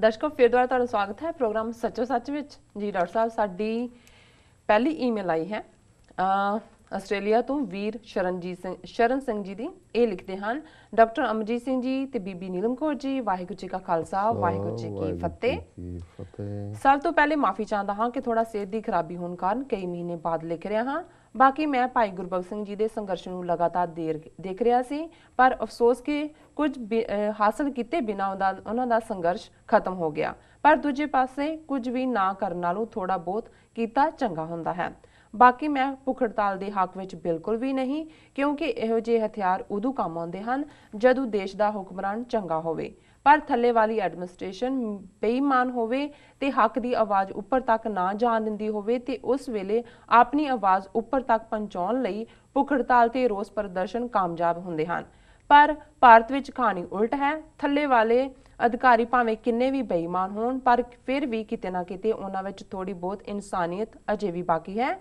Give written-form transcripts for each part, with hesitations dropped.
दर्शकों फिर दोबारा तुहाडा स्वागत है प्रोग्राम सचो सच विच जी। डॉक्टर साहब साडी पहली ईमेल आई है ਆਸਟ੍ਰੇਲੀਆ ਤੋਂ ਵੀਰ ਸ਼ਰਨ ਸਿੰਘ ਜੀ ਦੀ। ਇਹ ਲਿਖਦੇ ਹਨ, ਡਾਕਟਰ ਅਮਰਜੀਤ ਸਿੰਘ ਜੀ ਤੇ ਬੀਬੀ ਨੀਲਮ ਕੌਰ ਜੀ, ਵਾਹਿਗੁਰੂ ਜੀ ਕਾ ਖਾਲਸਾ ਵਾਹਿਗੁਰੂ ਜੀ ਕੀ ਫਤਿਹ। ਸਭ ਤੋਂ ਪਹਿਲੇ ਮਾਫੀ ਚਾਹੁੰਦਾ ਹਾਂ ਕਿ ਥੋੜਾ ਸਿਹਤ ਦੀ ਖਰਾਬੀ ਹੋਣ ਕਾਰਨ ਕਈ ਮਹੀਨੇ ਬਾਅਦ ਲਿਖ ਰਿਹਾ ਹਾਂ। ਬਾਕੀ ਮੈਂ ਭਾਈ ਗੁਰਬਖਸ਼ ਸਿੰਘ ਜੀ ਦੇ ਸੰਘਰਸ਼ ਨੂੰ ਲਗਾਤਾਰ ਦੇਖ ਰਿਹਾ ਸੀ, ਪਰ ਅਫਸੋਸ ਕਿ ਕੁਝ ਹਾਸਲ ਕੀਤੇ ਬਿਨਾਂ ਉਹਨਾਂ ਦਾ ਸੰਘਰਸ਼ ਖਤਮ ਹੋ ਗਿਆ। ਪਰ ਦੂਜੇ ਪਾਸੇ ਕੁਝ ਵੀ ਨਾ ਕਰਨ ਨਾਲੋਂ ਥੋੜਾ ਬਹੁਤ ਕੀਤਾ ਚੰਗਾ ਹੁੰਦਾ ਹੈ। बाकी मैं भुख हड़ताल के हक में बिल्कुल भी नहीं, क्योंकि इहो जे हथियार उदों काम आउंदे हन जदों देश का हुक्मरान चंगा होवे, पर थल्ले वाली एडमिनिस्ट्रेशन बेईमान होवे ते हक की आवाज़ उपर तक ना जान दिंदी होवे ते उस वेले अपनी आवाज़ उपर तक पहुँचाउण लई भुख हड़ताल ते रोस प्रदर्शन कामयाब हुंदे हन। पर भारत विच कहानी उल्ट है। थल्ले वाले अधिकारी भावें किन्ने भी बेईमान होण, पर फिर भी किते ना किते उन्हां विच थोड़ी बहुत इंसानियत अजे भी बाकी है।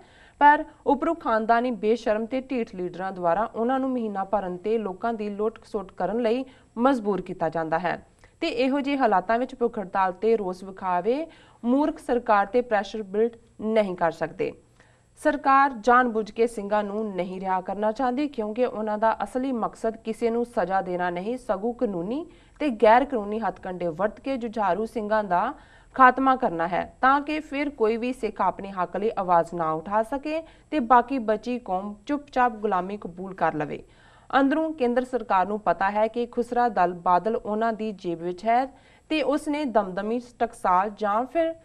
पर उपरों खानदानी बेशरम ते ढीठ लीडरां द्वारा उन्हां नूं महीना भरन ते लोकां दी लुੱਟ ਖਸੁੱਟ करन लई मजबूर किया जाता है ते इहो ਜਿਹੇ हालातां विच भुख हड़ताल ते रोस विखावे मूर्ख सरकार ते प्रैशर बिल्ड नहीं कर सकते। सरकार जानबूझ के ਸਿੰਘਾਂ ਨੂੰ नहीं रिहा करना चाहती, क्योंकि उन्हां दा असली मकसद किसी नूं सज़ा देना नहीं, सगों कानूनी ते गैर कानूनी हथकंडे वरत के जुझारू ਸਿੰਘਾਂ दा खात्मा करना है, ताकि फिर कोई भी सिख अपने हक लिए आवाज़ ना उठा सके ते बाकी बची कौम चुपचाप गुलामी कबूल कर लवे। अंदरों केंद्र सरकार नूं पता है कि खुसरा दल बादल उन्हां दी जेब विच है ते उसने दमदमी टकसाल जां फिर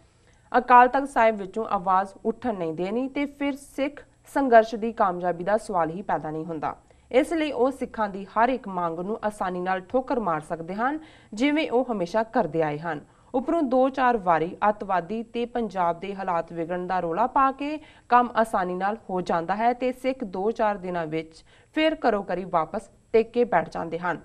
अकाल तख्त साहिब विचों आवाज़ उठन नहीं देनी ते फिर सिख संघर्ष की कामयाबी का सवाल ही पैदा नहीं हुंदा। इसलिए वो सिखां दी हर एक मंग नूं आसानी नाल ठोकर मार सकते हैं, जिवें वो हमेशा करते आए हैं। उपरों 2-4 वारी अतवादी ते पंजाब दे हालात विगड़न दा रोला पा के काम आसानी नाल हो जाता है ते सिख 2-4 दिनां विच फिर घरों घरी वापस टेक के बैठ जाते हैं।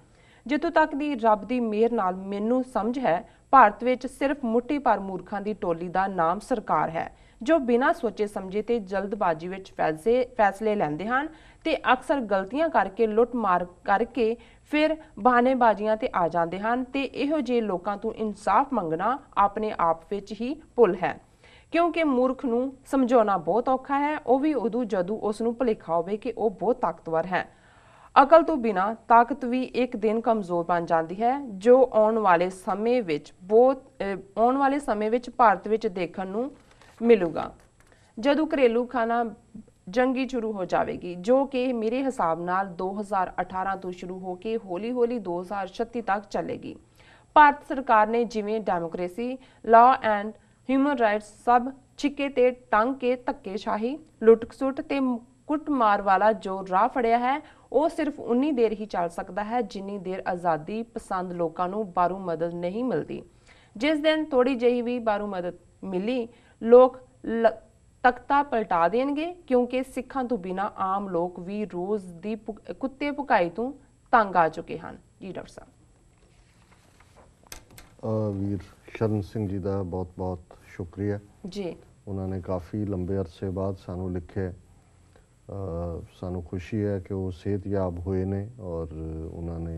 जितों तक दी रब दी मेहर नाल मैनूं समझ है, भारत विच सिर्फ मुट्ठी भर मूर्खां दी टोली दा नाम सरकार है, जो बिना सोचे समझे ते जल्दबाजी विच फैसले लैंदे हैं ते अक्सर गलतियां करके लुੱਟ मार करके फिर बहानेबाजियां ते आ जाते हैं ते इहो ਜਿਹੇ लोकां तों इंसाफ मंगना अपने आप विच ही भुल है, क्योंकि मूर्ख नूं समझाउणा बहुत औखा है, वो भी उदों जदों उस नूं भुलेखा होवे कि वो बहुत ताकतवर है। अकल तो बिना ताकत भी एक दिन कमज़ोर बन जाती है, जो आने वाले समय विच भारत विच देखण नूं मिलूगा जदों घरेलू खाना जंगी शुरू हो जाएगी, जो कि मेरे हिसाब नाल 2018 तो शुरू होकर हौली हौली 2036 तक चलेगी। भारत सरकार ने जिवें democracy, law and human rights सब छिके ते टंग के धक्केशाही, लुੱਟ खसुੱਟ ते कुटमार वाला जो राह फड़िया है, वो सिर्फ उन्नी देर ही चल सकता है जिन्नी देर आज़ादी पसंद लोगों को बाहरों मदद नहीं मिलती। जिस दिन थोड़ी जही भी बाहरों मदद मिली, लोग तख्ता पलटा देंगे, क्योंकि सिखां तो बिना आम लोग भी रोज़ दी कुत्ते भुकाई तो तंग आ चुके हैं। जी डॉक्टर साहब। वीर शरण सिंह जी का बहुत बहुत शुक्रिया जी। उन्होंने काफ़ी लंबे अरसे बाद सानू लिखे। सानू खुशी है कि वो सेहतयाब हुए ने और उन्होंने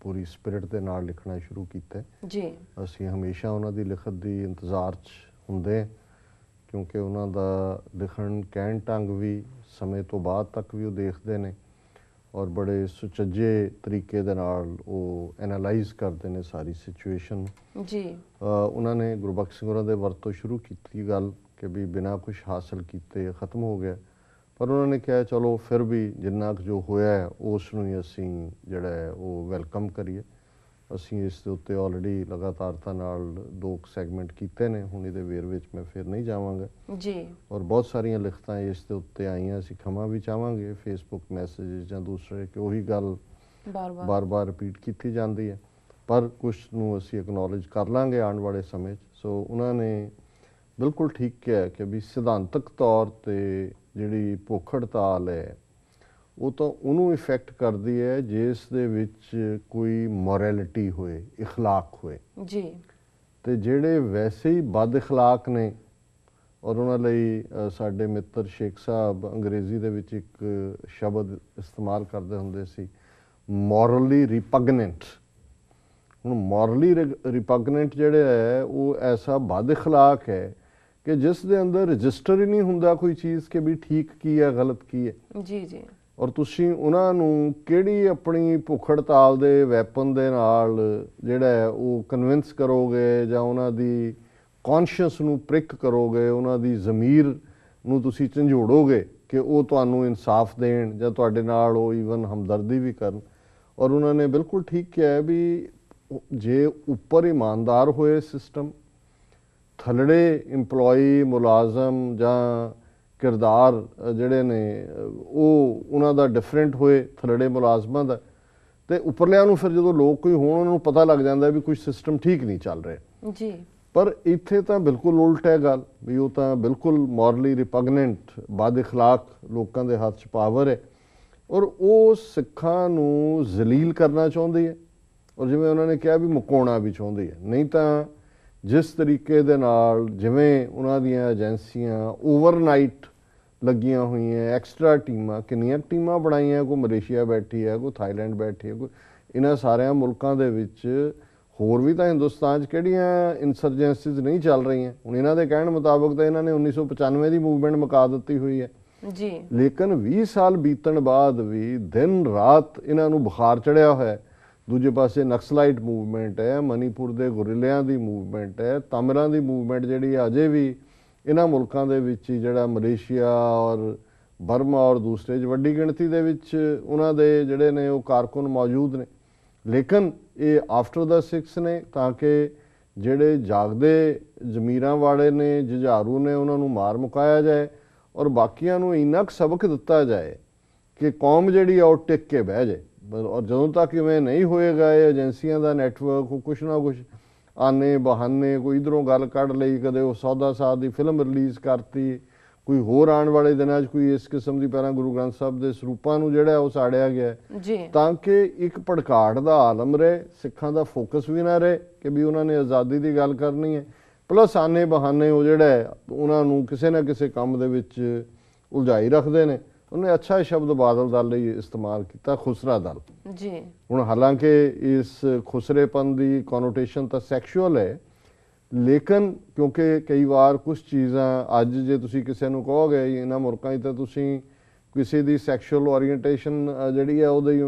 पूरी स्पिरिट के नाल लिखना शुरू किया जी। असी हमेशा उन्होंने लिखत की इंतज़ार होंदे, क्योंकि उन्होंने लिखण कहण ढंग भी समय तो बाद तक भी वो देखते हैं और बड़े सुचज्जे तरीके दे नाल वो एनालाइज करते हैं सारी सिचुएशन जी। उन्होंने गुरबख्श सिंह होरां दे वरतों शुरू की गल कि भी बिना कुछ हासिल किए ख़त्म हो गया, पर उन्होंने कहा चलो फिर भी जिन्ना जो होया है उसनूं ही असीं जिहड़ा है वो वैलकम करिए। असीं इस दे उत्ते ऑलरेडी लगातारता नाल 2 सैगमेंट कीते ने, हुण इहदे वेर विच मैं फिर नहीं जावांगा जी। और बहुत सारियां लिखतां इस दे उत्ते आईयां, असीं खमा भी चाहांगे फेसबुक मैसेज जां दूसरे कि उही गल बार बार रिपीट की जाती है, पर कुछ नूं असीं एक्नॉलेज कर लांगे आने वाले समय। सो उन्होंने बिल्कुल ठीक कहा कि भी सिद्धांतक तौर पर जिहड़ी भुख हड़ताल है वो तो उन्होंने इफेक्ट करती है जिस दे विच कोई मोरैलिटी होए, इखलाक होए जी। ते जिहड़े वैसे ही बद इखलाक ने और उन्होंने लई साडे मित्र शेख साहब अंग्रेजी दे विच एक शब्द इस्तेमाल करते हुंदे सी, मॉरली रिपगनेंट। ਹੁਣ ਮੋਰਲੀ ਰਿਪਗਨੈਂਟ ਜਿਹੜੇ ਹੈ ਉਹ ਐਸਾ ਬਦ ਇਖਲਾਕ ਹੈ ਕਿ ਜਿਸ ਦੇ ਅੰਦਰ ਰਜਿਸਟਰ ਹੀ ਨਹੀਂ ਹੁੰਦਾ ਕੋਈ ਚੀਜ਼ ਕਿ ਵੀ ਠੀਕ ਕੀ ਹੈ ਗਲਤ ਕੀ ਹੈ। ਜੀ ਜੀ। ਔਰ ਤੁਸੀਂ ਉਹਨਾਂ ਨੂੰ ਕਿਹੜੀ ਆਪਣੀ ਭੁੱਖ ਹੜਤਾਲ ਦੇ ਵੈਪਨ ਦੇ ਨਾਲ ਜਿਹੜਾ ਹੈ ਉਹ ਕਨਵਿੰਸ ਕਰੋਗੇ ਜਾਂ ਉਹਨਾਂ ਦੀ ਕੌਨਸ਼ੀਅਸ ਨੂੰ ਪ੍ਰਿਕ ਕਰੋਗੇ, ਉਹਨਾਂ ਦੀ ਜ਼ਮੀਰ ਨੂੰ ਤੁਸੀਂ ਝੰਜੋੜੋਗੇ ਕਿ ਉਹ ਤੁਹਾਨੂੰ ਇਨਸਾਫ ਦੇਣ ਜਾਂ ਤੁਹਾਡੇ ਨਾਲ ਉਹ ਈਵਨ ਹਮਦਰਦੀ ਵੀ ਕਰਨ। ਔਰ ਉਹਨਾਂ ਨੇ ਬਿਲਕੁਲ ਠੀਕ ਕਿਹਾ ਵੀ ਜੇ ਉੱਪਰ ਇਮਾਨਦਾਰ ਹੋਏ ਸਿਸਟਮ, ਥੱਲੜੇ ਇੰਪਲੋਈ ਮੁਲਾਜ਼ਮ ਜਾਂ ਕਿਰਦਾਰ ਜਿਹੜੇ ਨੇ ਉਹ ਉਹਨਾਂ ਦਾ ਡਿਫਰੈਂਟ ਹੋਏ ਥੱਲੜੇ ਮੁਲਾਜ਼ਮਾਂ ਦਾ, ਤੇ ਉੱਪਰਲਿਆਂ ਨੂੰ ਫਿਰ ਜਦੋਂ ਲੋਕ ਕੋਈ ਹੋਣ ਉਹਨਾਂ ਨੂੰ ਪਤਾ ਲੱਗ ਜਾਂਦਾ ਵੀ ਕੁਝ ਸਿਸਟਮ ਠੀਕ ਨਹੀਂ ਚੱਲ ਰਿਹਾ ਜੀ। ਪਰ ਇੱਥੇ ਤਾਂ ਬਿਲਕੁਲ ਉਲਟ ਹੈ ਗੱਲ ਵੀ ਉਹ ਤਾਂ ਬਿਲਕੁਲ ਮੋਰਲੀ ਰਿਪਗਨੈਂਟ ਬਦ ਇਖਲਾਕ ਲੋਕਾਂ ਦੇ ਹੱਥ 'ਚ ਪਾਵਰ ਹੈ ਔਰ ਉਹ ਸਿੱਖਾਂ ਨੂੰ ਜ਼ਲੀਲ ਕਰਨਾ ਚਾਹੁੰਦੀ ਹੈ ਔਰ ਜਿਵੇਂ ਉਹਨਾਂ ਨੇ ਕਿਹਾ ਵੀ ਮੁਕਾਉਣਾ ਵੀ ਚਾਹੁੰਦੀ ਹੈ। ਨਹੀਂ ਤਾਂ ਜਿਸ ਤਰੀਕੇ ਦੇ ਨਾਲ ਜਿਵੇਂ ਉਹਨਾਂ ਦੀਆਂ ਏਜੰਸੀਆਂ ਓਵਰਨਾਈਟ ਲੱਗੀਆਂ ਹੋਈਆਂ, ਐਕਸਟਰਾ ਟੀਮਾਂ, ਕਿੰਨੀਆਂ ਟੀਮਾਂ ਬਣਾਈਆਂ, ਕੋਈ ਮਲੇਸ਼ੀਆ ਬੈਠੀ ਹੈ, ਕੋਈ ਥਾਈਲੈਂਡ ਬੈਠੀ ਹੈ, ਕੋਈ ਇਹਨਾਂ ਸਾਰਿਆਂ ਮੁਲਕਾਂ ਦੇ ਵਿੱਚ ਹੋਰ ਵੀ ਤਾਂ ਹਿੰਦੁਸਤਾਨ 'ਚ ਕਿਹੜੀਆਂ ਇਨਸਰਜੈਂਸੀਜ਼ ਨਹੀਂ ਚੱਲ ਰਹੀਆਂ। ਹੁਣ ਇਹਨਾਂ ਦੇ ਕਹਿਣ ਮੁਤਾਬਕ ਤਾਂ ਇਹਨਾਂ ਨੇ 1995 ਦੀ ਮੂਵਮੈਂਟ ਮੁਕਾ ਦਿੱਤੀ ਹੋਈ ਹੈ ਜੀ, ਲੇਕਿਨ 20 ਸਾਲ ਬੀਤਣ ਬਾਅਦ ਵੀ ਦਿਨ ਰਾਤ ਇਹਨਾਂ ਨੂੰ ਬੁਖਾਰ ਚੜਿਆ ਹੋਇਆ। ਦੂਜੇ ਪਾਸੇ ਨਕਸਲਾਈਟ ਮੂਵਮੈਂਟ ਹੈ, ਮਨੀਪੁਰ ਦੇ ਗੁਰਿਲਿਆਂ ਦੀ ਮੂਵਮੈਂਟ ਹੈ, ਤਾਮਿਲਾਂ ਦੀ ਮੂਵਮੈਂਟ ਜਿਹੜੀ ਅਜੇ ਵੀ ਇਹਨਾਂ ਮੁਲਕਾਂ ਦੇ ਵਿੱਚ ਹੀ ਜਿਹੜਾ ਮਲੇਸ਼ੀਆ ਔਰ ਬਰਮਾ ਔਰ ਦੂਸਰੇ 'ਚ ਵੱਡੀ ਗਿਣਤੀ ਦੇ ਵਿੱਚ ਉਹਨਾਂ ਦੇ ਜਿਹੜੇ ਨੇ ਉਹ ਕਾਰਕੁਨ ਮੌਜੂਦ ਨੇ। ਲੇਕਿਨ ਇਹ ਆਫਟਰ ਦਾ 6 ਨੇ ਤਾਂ ਕਿ ਜਿਹੜੇ ਜਾਗਦੇ ਜ਼ਮੀਰਾਂ ਵਾਲੇ ਨੇ, ਜੁਝਾਰੂ ਨੇ, ਉਹਨਾਂ ਨੂੰ ਮਾਰ ਮੁਕਾਇਆ ਜਾਏ ਔਰ ਬਾਕੀਆਂ ਨੂੰ ਇੰਨਾ ਕੁ ਸਬਕ ਦਿੱਤਾ ਜਾਏ ਕਿ ਕੌਮ ਜਿਹੜੀ ਆ ਉਹ ਟਿਕ ਕੇ ਬਹਿ ਜਾਏ। ਔਰ ਜਦੋਂ ਤੱਕ ਇਵੇਂ ਨਹੀਂ ਹੋਏਗਾ ਇਹ ਏਜੰਸੀਆਂ ਦਾ ਨੈਟਵਰਕ ਕੁਛ ਨਾ ਕੁਛ ਆਨੇ ਬਹਾਨੇ, ਕੋਈ ਇੱਧਰੋਂ ਗੱਲ ਕੱਢ ਲਈ, ਕਦੇ ਉਹ ਸੌਦਾ ਸਾਧ ਦੀ ਫਿਲਮ ਰਿਲੀਜ਼ ਕਰਤੀ, ਕੋਈ ਹੋਰ ਆਉਣ ਵਾਲੇ ਦਿਨਾਂ 'ਚ ਕੋਈ ਇਸ ਕਿਸਮ ਦੀ ਪਹਿਲਾਂ ਗੁਰੂ ਗ੍ਰੰਥ ਸਾਹਿਬ ਦੇ ਸਰੂਪਾਂ ਨੂੰ ਜਿਹੜਾ ਉਹ ਸਾੜਿਆ ਗਿਆ ਜੀ, ਤਾਂ ਕਿ ਇੱਕ ਭੜਕਾਟ ਦਾ ਆਲਮ ਰਹੇ, ਸਿੱਖਾਂ ਦਾ ਫੋਕਸ ਵੀ ਨਾ ਰਹੇ ਕਿ ਵੀ ਉਹਨਾਂ ਨੇ ਆਜ਼ਾਦੀ ਦੀ ਗੱਲ ਕਰਨੀ ਹੈ, ਪਲੱਸ ਆਨੇ ਬਹਾਨੇ ਉਹ ਜਿਹੜਾ ਉਹਨਾਂ ਨੂੰ ਕਿਸੇ ਨਾ ਕਿਸੇ ਕੰਮ ਦੇ ਵਿੱਚ ਉਲਝਾਈ ਰੱਖਦੇ ਨੇ। ਉਹਨੇ ਅੱਛਾ ਸ਼ਬਦ ਬਾਦਲ ਦਲ ਲਈ ਇਸਤੇਮਾਲ ਕੀਤਾ, ਖੁਸਰਾ ਦਲ ਜੀ। ਹੁਣ ਹਾਲਾਂਕਿ ਇਸ ਖੁਸਰੇਪਨ ਦੀ ਕੋਨੋਟੇਸ਼ਨ ਤਾਂ ਸੈਕਸ਼ੂਅਲ ਹੈ, ਲੇਕਿਨ ਕਿਉਂਕਿ ਕਈ ਵਾਰ ਕੁਝ ਚੀਜ਼ਾਂ ਅੱਜ ਜੇ ਤੁਸੀਂ ਕਿਸੇ ਨੂੰ ਕਹੋਗੇ ਇਹਨਾਂ ਮੁਲਕਾਂ 'ਚ ਤਾਂ ਤੁਸੀਂ ਕਿਸੇ ਦੀ ਸੈਕਸ਼ੂਅਲ ਓਰੀਐਂਟੇਸ਼ਨ ਜਿਹੜੀ ਹੈ ਉਹਦੀ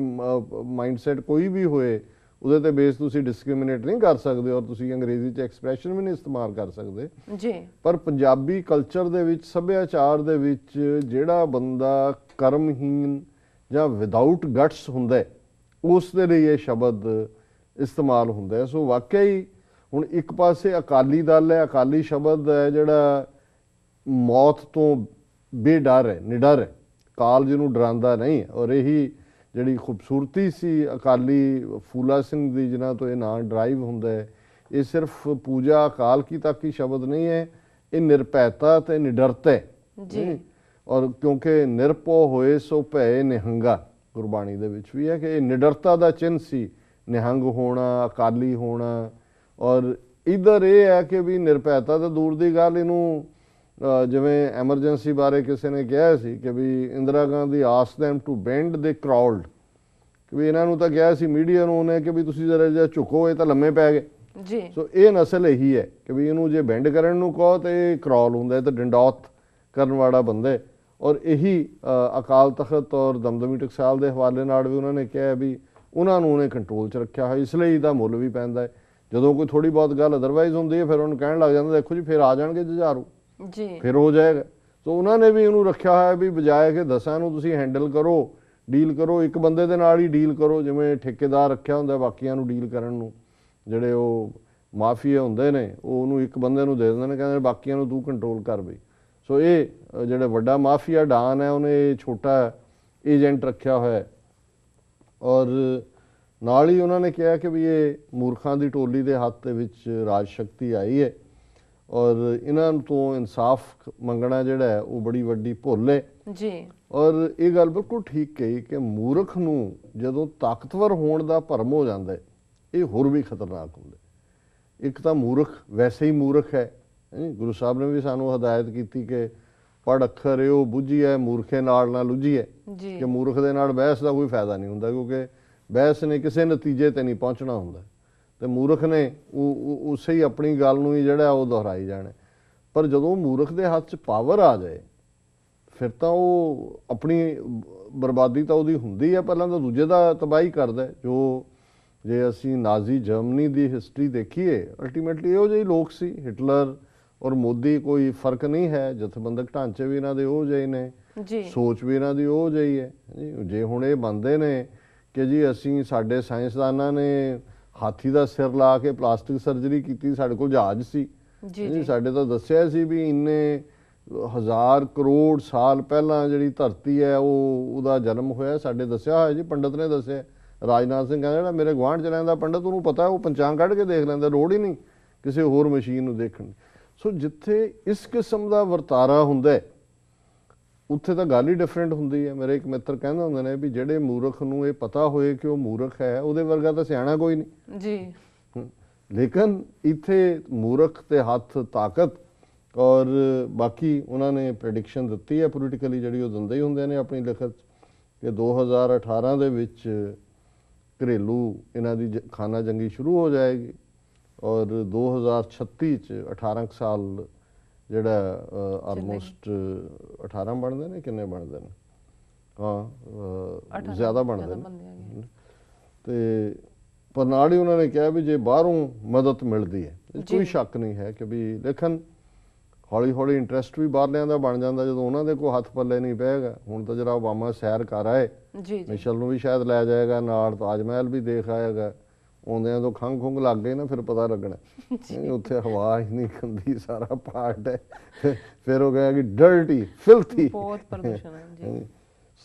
ਮਾਈਂਡਸੈਟ ਕੋਈ ਵੀ ਹੋਏ ਉਹਦੇ ਤੇ ਬੇਸ ਤੁਸੀਂ ਡਿਸਕ੍ਰਿਮੀਨੇਟ ਨਹੀਂ ਕਰ ਸਕਦੇ ਔਰ ਤੁਸੀਂ ਅੰਗਰੇਜ਼ੀ 'ਚ ਐਕਸਪ੍ਰੈਸ਼ਨ ਵੀ ਨਹੀਂ ਇਸਤੇਮਾਲ ਕਰ ਸਕਦੇ ਜੀ। ਪਰ ਪੰਜਾਬੀ ਕਲਚਰ ਦੇ ਵਿੱਚ, ਸੱਭਿਆਚਾਰ ਦੇ ਵਿੱਚ ਜਿਹੜਾ ਬੰਦਾ ਕਰਮਹੀਨ ਜਾਂ ਵਿਦਆਊਟ ਗਟਸ ਹੁੰਦਾ ਉਸ ਦੇ ਲਈ ਇਹ ਸ਼ਬਦ ਇਸਤੇਮਾਲ ਹੁੰਦਾ ਹੈ। ਸੋ ਵਾਕਿਆ ਹੀ ਹੁਣ ਇੱਕ ਪਾਸੇ ਅਕਾਲੀ ਦਲ ਹੈ, ਅਕਾਲੀ ਸ਼ਬਦ ਹੈ ਜਿਹੜਾ ਮੌਤ ਤੋਂ ਬੇਡਰ ਹੈ, ਨਿਡਰ ਹੈ, ਕਾਲ ਜਿਹਨੂੰ ਡਰਾਉਂਦਾ ਨਹੀਂ ਹੈ। ਔਰ ਇਹੀ ਜਿਹੜੀ ਖੂਬਸੂਰਤੀ ਸੀ ਅਕਾਲੀ ਫੂਲਾ ਸਿੰਘ ਦੀ ਜਿਨ੍ਹਾਂ ਤੋਂ ਇਹ ਨਾਂ ਡਰਾਈਵ ਹੁੰਦਾ ਹੈ, ਇਹ ਸਿਰਫ ਪੂਜਾ ਅਕਾਲ ਕੀ ਤੱਕ ਹੀ ਸ਼ਬਦ ਨਹੀਂ ਹੈ, ਇਹ ਨਿਰਭੈਤਾ ਤੇ ਨਿਡਰਤਾ ਜੀ। ਔਰ ਕਿਉਂਕਿ ਨਿਰਭਉ ਹੋਏ ਸੋ ਭੈ ਨਿਹੰਗਾ ਗੁਰਬਾਣੀ ਦੇ ਵਿੱਚ ਵੀ ਹੈ ਕਿ ਇਹ ਨਿਡਰਤਾ ਦਾ ਚਿੰਨ੍ਹ ਸੀ, ਨਿਹੰਗ ਹੋਣਾ, ਅਕਾਲੀ ਹੋਣਾ। ਔਰ ਇੱਧਰ ਇਹ ਹੈ ਕਿ ਵੀ ਨਿਰਭੈਤਾ ਤਾਂ ਦੂਰ ਦੀ ਗੱਲ, ਇਹਨੂੰ ਜਿਵੇਂ ਐਮਰਜੈਂਸੀ ਬਾਰੇ ਕਿਸੇ ਨੇ ਕਿਹਾ ਸੀ ਕਿ ਵੀ Indira Gandhi ask them to bend they crawled, ਕਿ ਵੀ ਇਹਨਾਂ ਨੂੰ ਤਾਂ ਕਿਹਾ ਸੀ ਮੀਡੀਆ ਨੂੰ ਉਹਨੇ ਕਿ ਵੀ ਤੁਸੀਂ ਜ਼ਰਾ ਜਿਹਾ ਝੁਕੋ, ਇਹ ਤਾਂ ਲੰਮੇ ਪੈ ਗਏ ਜੀ। ਸੋ ਇਹ ਨਸਲ ਇਹੀ ਹੈ ਕਿ ਵੀ ਇਹਨੂੰ ਜੇ ਬੈਂਡ ਕਰਨ ਨੂੰ ਕਹੋ ਤੇ ਇਹ ਕ੍ਰੌਲ ਹੁੰਦਾ, ਤਾਂ ਡੰਡੌਤ ਕਰਨ ਵਾਲਾ ਬੰਦਾ। ਔਰ ਇਹੀ ਅਕਾਲ ਤਖਤ ਔਰ ਦਮਦਮੀ ਟਕਸਾਲ ਦੇ ਹਵਾਲੇ ਨਾਲ ਵੀ ਉਹਨਾਂ ਨੇ ਕਿਹਾ ਵੀ ਉਹਨਾਂ ਨੂੰ ਉਹਨੇ ਕੰਟਰੋਲ 'ਚ ਰੱਖਿਆ ਹੋਇਆ, ਇਸ ਲਈ ਇਹਦਾ ਮੁੱਲ ਵੀ ਪੈਂਦਾ ਹੈ। ਜਦੋਂ ਕੋਈ ਥੋੜ੍ਹੀ ਬਹੁਤ ਗੱਲ ਅਦਰਵਾਈਜ਼ ਹੁੰਦੀ ਹੈ ਫਿਰ ਉਹਨੂੰ ਕਹਿਣ ਲੱਗ ਜਾਂਦਾ ਦੇਖੋ ਜੀ ਫਿਰ ਆ ਜਾਣਗੇ ਜੁਝਾਰੂ ਜੀ, ਫਿਰ ਹੋ ਜਾਏਗਾ। ਸੋ ਉਹਨਾਂ ਨੇ ਵੀ ਇਹਨੂੰ ਰੱਖਿਆ ਹੋਇਆ ਵੀ ਬਜਾਏ ਕਿ 10 ਨੂੰ ਤੁਸੀਂ ਹੈਂਡਲ ਕਰੋ, ਡੀਲ ਕਰੋ, ਇੱਕ ਬੰਦੇ ਦੇ ਨਾਲ ਹੀ ਡੀਲ ਕਰੋ, ਜਿਵੇਂ ਠੇਕੇਦਾਰ ਰੱਖਿਆ ਹੁੰਦਾ ਬਾਕੀਆਂ ਨੂੰ ਡੀਲ ਕਰਨ ਨੂੰ, ਜਿਹੜੇ ਉਹ ਮਾਫੀਆ ਹੁੰਦੇ ਨੇ ਉਹ ਉਹਨੂੰ ਇੱਕ ਬੰਦੇ ਨੂੰ ਦੇ ਦਿੰਦੇ ਨੇ, ਕਹਿੰਦੇ ਬਾਕੀਆਂ ਨੂੰ ਤੂੰ ਕੰਟਰੋਲ ਕਰ ਬਈ। ਸੋ ਇਹ ਜਿਹੜਾ ਵੱਡਾ ਮਾਫੀਆ ਡਾਨ ਹੈ ਉਹਨੇ ਛੋਟਾ ਏਜੰਟ ਰੱਖਿਆ ਹੋਇਆ। ਔਰ ਨਾਲ ਹੀ ਉਹਨਾਂ ਨੇ ਕਿਹਾ ਕਿ ਵੀ ਇਹ ਮੂਰਖਾਂ ਦੀ ਟੋਲੀ ਦੇ ਹੱਥ ਦੇ ਵਿੱਚ ਰਾਜ ਸ਼ਕਤੀ ਆਈ ਹੈ ਔਰ ਇਹਨਾਂ ਤੋਂ ਇਨਸਾਫ ਮੰਗਣਾ ਜਿਹੜਾ ਹੈ ਉਹ ਬੜੀ ਵੱਡੀ ਭੁੱਲ ਹੈ ਜੀ। ਔਰ ਇਹ ਗੱਲ ਬਿਲਕੁਲ ਠੀਕ ਕਹੀ ਕਿ ਮੂਰਖ ਨੂੰ ਜਦੋਂ ਤਾਕਤਵਰ ਹੋਣ ਦਾ ਭਰਮ ਹੋ ਜਾਂਦਾ ਹੈ ਇਹ ਹੋਰ ਵੀ ਖਤਰਨਾਕ ਹੁੰਦਾ। ਇੱਕ ਤਾਂ ਮੂਰਖ ਵੈਸੇ ਹੀ ਮੂਰਖ ਹੈ, ਗੁਰੂ ਸਾਹਿਬ ਨੇ ਵੀ ਸਾਨੂੰ ਹਦਾਇਤ ਕੀਤੀ ਕਿ ਪੜ੍ਹ ਅੱਖਰ ਇਹੋ ਬੁੱਝੀਐ ਮੂਰਖੇ ਨਾਲ ਨਾ ਲੁੱਝੀਐ, ਕਿ ਮੂਰਖ ਦੇ ਨਾਲ ਬਹਿਸ ਦਾ ਕੋਈ ਫਾਇਦਾ ਨਹੀਂ ਹੁੰਦਾ ਕਿਉਂਕਿ ਬਹਿਸ ਨੇ ਕਿਸੇ ਨਤੀਜੇ ਤੇ ਨਹੀਂ ਪਹੁੰਚਣਾ ਹੁੰਦਾ। ਤੇ ਮੂਰਖ ਨੇ ਉਸੇ ਹੀ ਆਪਣੀ ਗੱਲ ਨੂੰ ਹੀ ਜਿਹੜਾ ਉਹ ਦੁਹਰਾਈ ਜਾਣਾ। ਪਰ ਜਦੋਂ ਮੂਰਖ ਦੇ ਹੱਥ 'ਚ ਪਾਵਰ ਆ ਜਾਏ ਫਿਰ ਤਾਂ ਉਹ ਆਪਣੀ ਬਰਬਾਦੀ ਤਾਂ ਉਹਦੀ ਹੁੰਦੀ ਹੈ, ਪਹਿਲਾਂ ਤਾਂ ਦੂਜੇ ਦਾ ਤਬਾਹੀ ਕਰਦਾ। ਜੋ ਜੇ ਅਸੀਂ ਨਾਜ਼ੀ ਜਰਮਨੀ ਦੀ ਹਿਸਟਰੀ ਦੇਖੀਏ, ਅਲਟੀਮੇਟਲੀ ਇਹੋ ਜਿਹੇ ਲੋਕ ਸੀ। ਹਿਟਲਰ ਔਰ ਮੋਦੀ ਕੋਈ ਫਰਕ ਨਹੀਂ ਹੈ, ਜਥੇਬੰਦਕ ਢਾਂਚੇ ਵੀ ਇਹਨਾਂ ਦੇ ਉਹ ਜਿਹੇ ਨੇ, ਸੋਚ ਵੀ ਇਹਨਾਂ ਦੀ ਉਹ ਜਿਹੀ ਹੈ ਜੀ। ਜੇ ਹੁਣ ਇਹ ਮੰਨਦੇ ਨੇ ਕਿ ਜੀ ਅਸੀਂ ਸਾਡੇ ਸਾਇੰਸਦਾਨਾਂ ਨੇ ਹਾਥੀ ਦਾ ਸਿਰ ਲਾ ਕੇ ਪਲਾਸਟਿਕ ਸਰਜਰੀ ਕੀਤੀ, ਸਾਡੇ ਕੋਲ ਜਹਾਜ਼ ਸੀ ਜੀ, ਸਾਡੇ ਤਾਂ ਦੱਸਿਆ ਸੀ ਵੀ ਇੰਨੇ 1000 ਕਰੋੜ ਸਾਲ ਪਹਿਲਾਂ ਜਿਹੜੀ ਧਰਤੀ ਹੈ ਉਹਦਾ ਜਨਮ ਹੋਇਆ, ਸਾਡੇ ਦੱਸਿਆ ਹੋਇਆ ਜੀ, ਪੰਡਤ ਨੇ ਦੱਸਿਆ। ਰਾਜਨਾਥ ਸਿੰਘ ਕਹਿੰਦਾ ਜਿਹੜਾ ਮੇਰੇ ਗੁਆਂਢ 'ਚ ਰਹਿੰਦਾ ਪੰਡਤ, ਉਹਨੂੰ ਪਤਾ, ਉਹ ਪੰਚਾਂਗ ਕੱਢ ਕੇ ਦੇਖ ਲੈਂਦਾ, ਲੋੜ ਹੀ ਨਹੀਂ ਕਿਸੇ ਹੋਰ ਮਸ਼ੀਨ ਨੂੰ ਦੇਖਣ। ਸੋ ਜਿੱਥੇ ਇਸ ਕਿਸਮ ਦਾ ਵਰਤਾਰਾ ਹੁੰਦਾ ਉੱਥੇ ਤਾਂ ਗੱਲ ਹੀ ਡਿਫਰੈਂਟ ਹੁੰਦੀ ਹੈ। ਮੇਰੇ ਇੱਕ ਮਿੱਤਰ ਕਹਿੰਦੇ ਹੁੰਦੇ ਨੇ ਵੀ ਜਿਹੜੇ ਮੂਰਖ ਨੂੰ ਇਹ ਪਤਾ ਹੋਏ ਕਿ ਉਹ ਮੂਰਖ ਹੈ, ਉਹਦੇ ਵਰਗਾ ਤਾਂ ਸਿਆਣਾ ਕੋਈ ਨਹੀਂ ਜੀ। ਲੇਕਿਨ ਇੱਥੇ ਮੂਰਖ ਤੇ ਹੱਥ ਤਾਕਤ ਔਰ ਬਾਕੀ ਉਹਨਾਂ ਨੇ ਪ੍ਰੈਡਿਕਸ਼ਨ ਦਿੱਤੀ ਹੈ ਪੋਲੀਟੀਕਲੀ, ਜਿਹੜੀ ਉਹ ਦਿੰਦੇ ਹੀ ਹੁੰਦੇ ਨੇ ਆਪਣੀ ਲਿਖਤ ਕਿ 2018 ਦੇ ਵਿੱਚ ਘਰੇਲੂ ਇਹਨਾਂ ਦੀ ਖਾਨਾ ਜੰਗੀ ਸ਼ੁਰੂ ਹੋ ਜਾਏਗੀ ਔਰ 2036 'ਚ 18 ਸਾਲ ਜਿਹੜਾ ਆਲਮੋਸਟ 18 ਬਣਦੇ ਨੇ, ਕਿੰਨੇ ਬਣਦੇ ਨੇ, ਹਾਂ ਜ਼ਿਆਦਾ ਬਣਦੇ ਨੇ। ਤੇ ਪਰ ਨਾਲ ਹੀ ਉਹਨਾਂ ਨੇ ਕਿਹਾ ਵੀ ਜੇ ਬਾਹਰੋਂ ਮਦਦ ਮਿਲਦੀ ਹੈ, ਕੋਈ ਸ਼ੱਕ ਨਹੀਂ ਹੈ ਕਿ ਵੀ ਲੇਕਿਨ ਹੌਲੀ ਹੌਲੀ ਇੰਟਰਸਟ ਵੀ ਬਾਹਰਲਿਆਂ ਦਾ ਬਣ ਜਾਂਦਾ ਜਦੋਂ ਉਹਨਾਂ ਦੇ ਕੋਈ ਹੱਥ ਪੱਲੇ ਨਹੀਂ ਪਏਗਾ। ਹੁਣ ਤਾਂ ਜਿਹੜਾ ਓਬਾਮਾ ਸੈਰ ਕਰ ਆਏ, ਮਿਸ਼ਲ ਨੂੰ ਵੀ ਸ਼ਾਇਦ ਲੈ ਜਾਏਗਾ ਨਾਲ, ਤਾਜ ਮਹਿਲ ਵੀ ਦੇਖ ਆਏਗਾ। ਆਉਂਦਿਆਂ ਤੋਂ ਖੰਘ ਖੁੰਘ ਲੱਗ ਗਈ ਨਾ ਫਿਰ ਪਤਾ ਲੱਗਣਾ ਉੱਥੇ ਹਵਾ ਹੀ ਨਹੀਂ ਗੰਦੀ ਸਾਰਾ ਪਾਰਟ ਹੈ। ਫਿਰ ਉਹ ਕਹੇਗਾ ਕਿ ਡਰਟੀ ਫਿਲਥੀ, ਬਹੁਤ ਪ੍ਰਦੂਸ਼ਣ ਹੈ ਜੀ।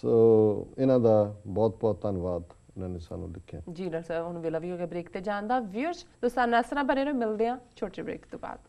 ਸੋ ਇਹਨਾਂ ਦਾ ਬਹੁਤ ਬਹੁਤ ਧੰਨਵਾਦ, ਇਹਨਾਂ ਨੇ ਸਾਨੂੰ ਲਿਖਿਆ ਜੀ। ਡਾਕਟਰ ਸਾਹਿਬ ਹੁਣ ਵੇਲਾ ਵੀ ਹੋ ਗਿਆ ਬ੍ਰੇਕ ਤੇ ਜਾਣ ਦਾ। ਵਿਊਅਰਸ ਤੁਸੀਂ ਸਾਡੇ ਨਾਲ ਇਸ ਤਰ੍ਹਾਂ ਬਣੇ ਰਹੋ, ਮਿਲਦੇ ਹਾਂ ਛੋਟੇ ਬ੍ਰੇਕ ਤੋਂ ਬਾਅਦ।